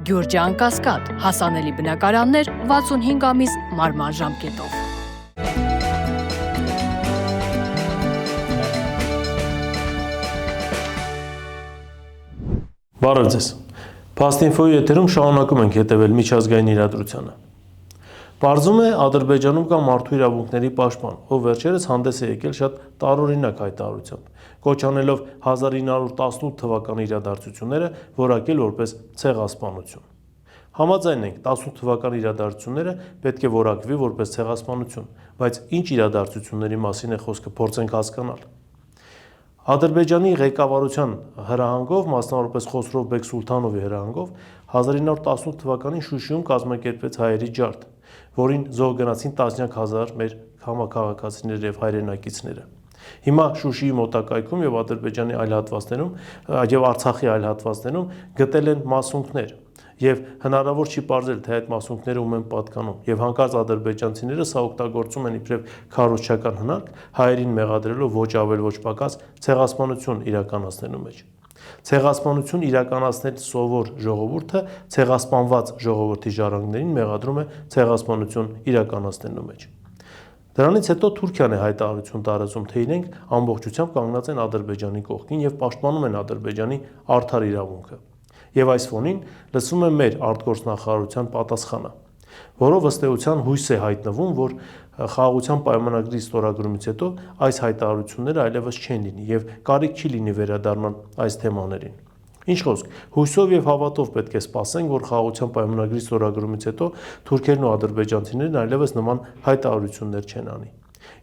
Գյուրջան Կասկադ, հասանելի բնակարաններ 65 ամիս մարման ժամկետով։ Բարև ձեզ։ Փաստինֆոյի եթերում շարունակում ենք հետևել միջազգային իրադրությանը։ Պարզում է Ադրբեջանում կա մարդու իրավունքների պաշտպան, ով վերջերս հանդես է եկել շատ տարօրինակ հայտարարությամբ, կոչ անելով 1918 թվականի իրադարձությունները որակել որպես ցեղասպանություն։ Համաձայն ենք, 18 թվականի իրադարձությունները պետք է որակվի որպես ցեղասպանություն, բայց ինչ իրադարձությունների մասին է խոսքը, փորձենք հասկանալ։ Ադրբեջանի ղեկավարության հրահանգով, մասնավորապես Խոսրով Բեկ Սուլթանովի հրահանգով, 1918 թվականին Շուշիում կազմակերպվեց հայերի ջարդ, որին զոհ գնացին տասնյակ հազար մեր համաքաղաքացիներ եւ հայրենակիցները։ Հիմա Շուշիի մոտակայքում եւ Ադրբեջանի այլ հատվածներում եւ Արցախի այլ հատվածներում գտել են մասունքներ, եւ հնարավոր չի պարզել, թե այդ մասունքները ում են պատկանում, եւ հանկարծ ադրբեջանցիները սա օգտագործում են իբրև քարոզչական հնարք, հայերին մեղադրելով ոչ ավել ոչ պակաս ցեղասպանություն իրականացնելու մեջ։ Ցեղասպանություն իրականացնել սովոր ժողովուրդը ցեղասպանված ժողովրդի ժառանգներին մեղադրում է ցեղասպանություն իրականացնելու մեջ։ Դրանից հետո Թուրքիան է հայտարարություն տարածում, թե իրենք ամբողջությամբ կանգնած են Ադրբեջանի կողքին եւ պաշտպանում են Ադրբեջանի արդար իրավունքը։ Եվ այս ֆոնին լսվում է մեր արտգործնախարարության պատասխանը, որով ըստ էության հույս է հայտնվում, որ խաղաղության պայմանագրի ստորագրումից հետո այս հայտարարությունները այլևս չեն լինի եւ կարիք չի լինի վերադառնալ այս թեմաներին։ Ինչ խոսք, հույսով եւ հավատով պետք է սպասենք, որ խաղաղության պայմանագրի ստորագրումից հետո թուրքերն ու ադրբեջանցիներն այլևս նման հայտարարություններ չեն անի։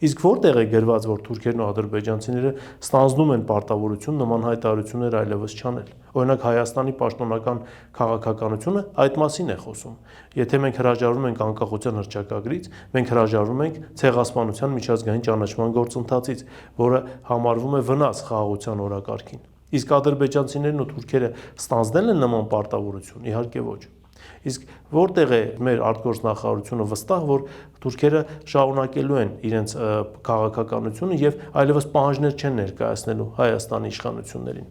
Իսկ որտեղ է գրված, որ թուրքերն ու ադրբեջանցիները ստանձնում են պարտավորություն նման հայտարարություններ այլևս չանել։ Օրինակ Հայաստանի պաշտոնական քաղաքականությունը այդ մասին է խոսում։ Եթե մենք հրաժարվում ենք անկախության հռչակագրից, մենք հրաժարվում ենք ցեղասպանության միջազգային ճանաչման գործընթացից, որը համարվում է վնաս խաղաղության օրակարգին։ Իսկ ադրբեջանցիներն ու թուրքերը ստանձնել են նման պարտավորություն, իհարկե ոչ։ Իսկ որտեղ է մեր արտգործնախարարությունը վստահ, որ թուրքերը շարունակելու են իրենց քաղաքականությունը եւ այլևս պահանջներ չեն ներկայացնելու Հայաստանի իշխանություններին։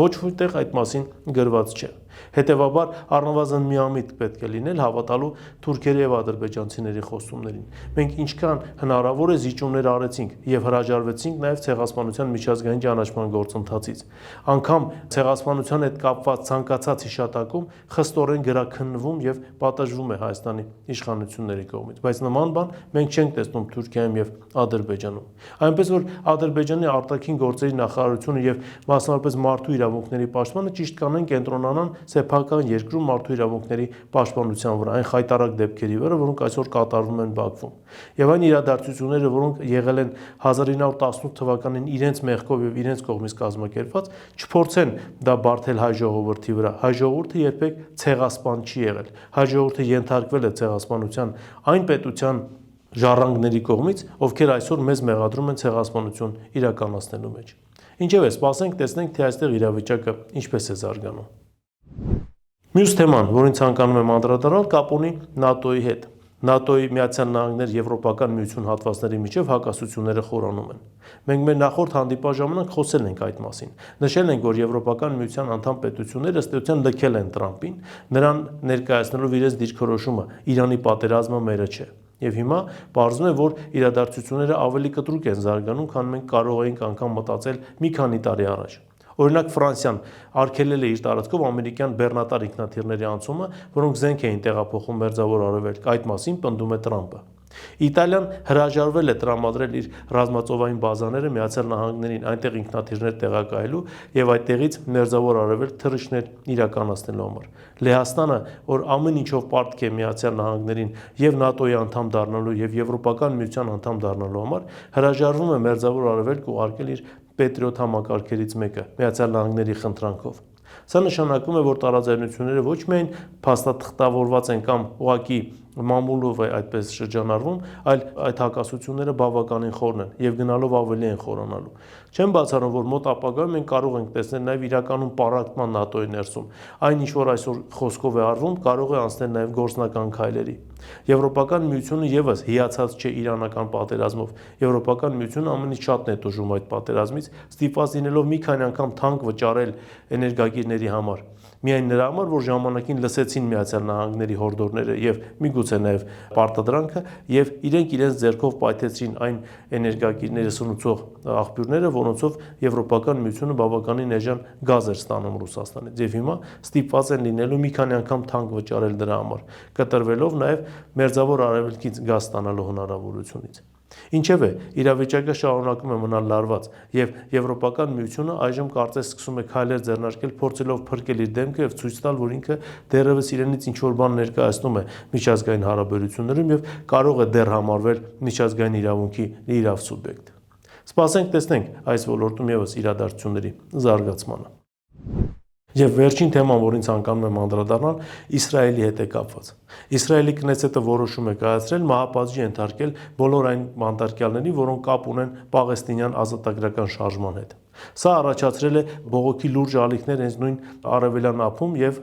Ոչ որտեղ այդ մասին գրված չէ։ Հետևաբար առնվազն միամիտ պետք է լինել հավատալու թուրքերի եւ ադրբեջանցիների խոստումներին։ Մենք ինչքան հնարավոր է զիջումներ արեցինք եւ հրաժարվեցինք նաեւ ցեղասպանության միջազգային ճանաչման գործընթացից։ Անկամ ցեղասպանության հետ կապված ցանկացած հիշատակում խստորեն գրաքննվում եւ պատժվում է Հայաստանի իշխանությունների կողմից, բայց նման բան մենք չենք տեսնում Թուրքիայում եւ Ադրբեջանում։ Այնպես որ Ադրբեջանի արտաքին գործերի նախարարությունը եւ մասնավորապես մարդու իրավունքների պաշտպանը ճիշտ կանեն կենտրոնանան սեփական երկրում մարդու իրավունքների պաշտպանության վրա, այն խայտարակ դեպքերի վրա, որոնք այսօր կատարվում են Բաքվում։ Եվ այն իրադարձությունները, որոնք եղել են 1918 թվականին իրենց մեղքով եւ իրենց կողմից կազմակերպված, չփորձեն դա բարթել հայ ժողովրդի վրա։ Հայ ժողովուրդը երբեք ցեղասպան չի եղել։ Հայ ժողովուրդը ենթարկվել է ցեղասպանության այն պետության ժառանգների կողմից, ովքեր այսօր մեզ մեղադրում են ցեղասպանություն իրականացնելու մեջ։ Ինչևէ, սպասենք տեսնենք, թե այստեղ իրավիճակը ինչպես է զարգանում։ Մյուս թեման, որին ցանկանում եմ անդրադառնալ, կապ ունի ՆԱՏՕ-ի հետ։ ՆԱՏՕ-ի Միացյալ Նահանգներ Եվրոպական միություն հատվածների միջև հակասությունները խորանում են։ Մենք մեր նախորդ հանդիպման ժամանակ խոսել ենք այդ մասին։ Նշել ենք, որ Եվրոպական միության անդամ պետությունները ըստ էության լքել են Տրամփին, նրան ներկայացնելով իրենց դիրքորոշումը՝ Իրանի պատերազմը մերը չէ։ Եվ հիմա պարզվում է, որ իրադարձությունները ավելի կտրուկ են զարգանում, քան մենք կարող էինք անգամ մտածել մի քանի տարի առաջ։ Օրինակ Ֆրանսիան արգելել է իր տարածքով ամերիկյան բեռնատար ինքնաթիռների անցումը, որոնք զենք էին տեղափոխում Մերձավոր Արևելք, այդ մասին պնդում է Տրամփը։ Իտալիան հրաժարվել է տրամադրել իր ռազմածովային բազաները Միացյալ Նահանգներին, այնտեղ ինքնաթիռներ տեղակայելու եւ այդտեղից Մերձավոր Արևելք թռիչքներ իրականացնելու համար։ Լեհաստանը, որ ամեն ինչով պարտք է Միացյալ Նահանգներին եւ ՆԱՏՕ-ի անդամ դառնալու եւ Եվրոպական միության անդամ դառնալու համար, հրաժարվում է Մերձավոր Արևելք ուղարկել իր Պետրիոտ համակարգերից մեկը Միացյալ Նահանգների խնդրանքով։ Սա նշանակում է, որ տարաձայնությունները ոչ միայն փաստաթղթավորված են կամ ուղղակի մամուլով է այդպես շրջանառվում, այլ այդ հակասությունները բավականին խորն են եւ գնալով ավելի են խորանալու։ Չեմ բացառում, որ մոտ ապագայում մենք կարող ենք տեսնել նաեւ իրականում պառակտման ՆԱՏՕ-ի ներսում։ Այն ինչ որ այսօր խոսքով է արվում, կարող է անցնել նաեւ գործնական քայլերի։ Եվրոպական միությունը եւս հիացած չէ իրանական պատերազմով։ Եվրոպական միությունը ամենից շատն է տուժում այդ պատերազմից, ստիպված լինելով մի քանի անգամ թանկ վճարել էներգակիրների համար։ Միայն նրա համար, որ ժամանակին լսեցին Միացյալ Նահանգների հորդորները եւ միգուցե նաեւ պարտադրանքը եւ իրենց ձեռքով պայթեցրին այն էներգակիրները սնուցող աղբյուրները, որոնցով Եվրոպական միությունը բավականին էժան գազ էր ստանում Ռուսաստանից եւ հիմա ստիպված են լինելու մի քանի անգամ թանկ վճարել դրա համար, կտրվելով նաեւ Մերձավոր Արևելքից գազ ստանալու հնարավորությունից։ Ինչևէ, իրավիճակը շարունակում է մնալ լարված եւ Եվրոպական միությունը այժմ կարծես սկսում է քայլեր ձեռնարկել, փորձելով փրկել իր դեմքը եւ ցույց տալ, որ ինքը դեռևս իրենից ինչ-որ բան ներկայացնում է միջազգային հարաբերություններում եւ կարող է դեռ համարվել միջազգային իրավունքի իրավ սուբյեկտ։ Սպասենք տեսնենք այս ոլորտում եւս իրադարձությունների զարգացմանը։ Եվ վերջին թեման, որին ցանկանում եմ անդրադառնալ, Իսրայելի հետ է կապված։ Իսրայելի Քնեսետը որոշում է կայացրել մահապատժի ենթարկել բոլոր այն բանտարկյալներին, որոնք կապ ունեն պաղեստինյան ազատագրական շարժման հետ։ Սա առաջացրել է բողոքի լուրջ ալիքներ հենց նույն Արևելյան ափում եւ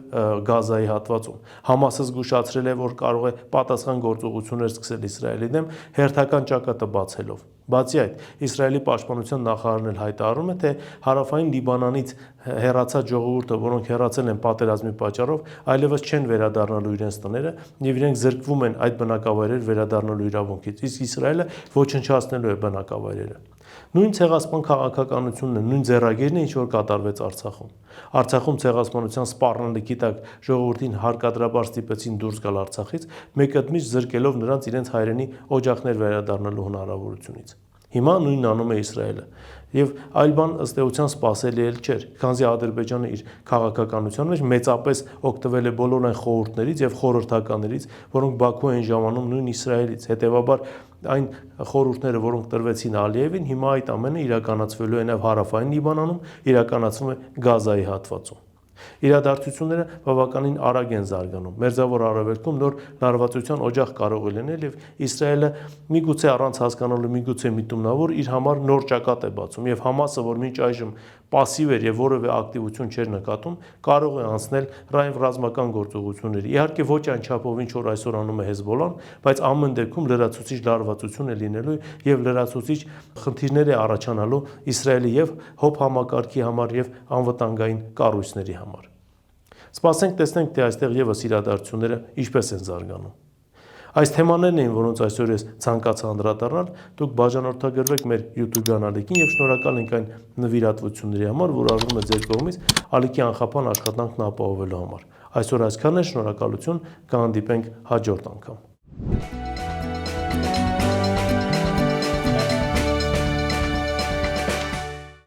Գազայի հատվածում։ Համասը զգուշացրել է, որ կարող է պատասխան գործողություններ սկսել Իսրայելի դեմ, հերթական ճակատը բացելով։ Բացի այդ, Իսրայելի պաշտպանության նախարարն էլ հայտարարում է, թե հարավային Լիբանանից հեռացած ժողովուրդը, որոնք հեռացել են պատերազմի պատճառով, այլևս չեն վերադառնալու իրենց տները եւ իրենք զրկվում են այդ բնակավայրեր վերադառնալու իրավունքից, իսկ Իսրայելը ոչնչացնելու է բնակավայրերը։ Նույն ցեղասպան քաղաքականությունն է, նույն ձեռագիրն է, ինչ որ կատարվեց Արցախում։ Արցախում ցեղասպանության սպառնալիքի տակ ժողովրդին հարկադրաբար ստիպեցին դուրս գալ Արցախից, մեկըդմիշտ զրկելով նրանց իրենց հայրենի օջախներ վերադառնալու հնարավորությունից։ Հիմա նույնն անում է Իսրայելը։ Եվ այլ բան ըստ էության սպասելի էլ չէր, քանզի Ադրբեջանը իր քաղաքականության մեջ մեծապես օգտվել է բոլոր այն խորհուրդներից եւ խորհրդականներից, որոնք Բաքու են ժամանում նույն Իսրայելից։ Հետեւաբար այն խորհուրդները, որոնք տրվեցին Ալիևին, հիմա այդ ամենը իրականացվելու է նաեւ հարավային Լիբանանում, իրականացվում է Գազայի հատվածում։ Իրադարձությունները բավականին արագ են զարգանում։ Մերձավոր Արևելքում նոր լարվածության օջախ կարող է լինել եւ Իսրայելը միգուցե առանց հասկանալու, միգուցե միտումնավոր իր համար նոր ճակատ է բացում եւ Համասը, որ մինչ այժմ пассив էր եւ որևէ ակտիվություն չէր նկատում, կարող է անցնել ռազմական գործողությունների։ Իհարկե ոչ այն չափով, ինչ որ այսօր անում է Հեզբոլլան, բայց ամեն դեպքում լրացուցիչ լարվածություն է լինելու եւ լրացուցիչ խնդիրներ է առաջանալու Իսրայելի եւ հոբ համակարգի համար եւ անվտանգային կառույցների համար։ Սպասենք տեսնենք, թե այստեղ եւս իրադարձությունները ինչպես են զարգանում։ Այս թեմաներն էին, որոնց այսօր ես ցանկացա անդրադառնալ, դուք բաժանորդագրվեք մեր YouTube կանալին եւ շնորհակալ ենք այն նվիրատվությունների համար, որ արվում է ձեր կողմից ալիքի անխափան աշխատանքն ապահովելու համար։ Այսօր այսքանն է, շնորհակալություն, կհանդիպենք հաջորդ անգամ։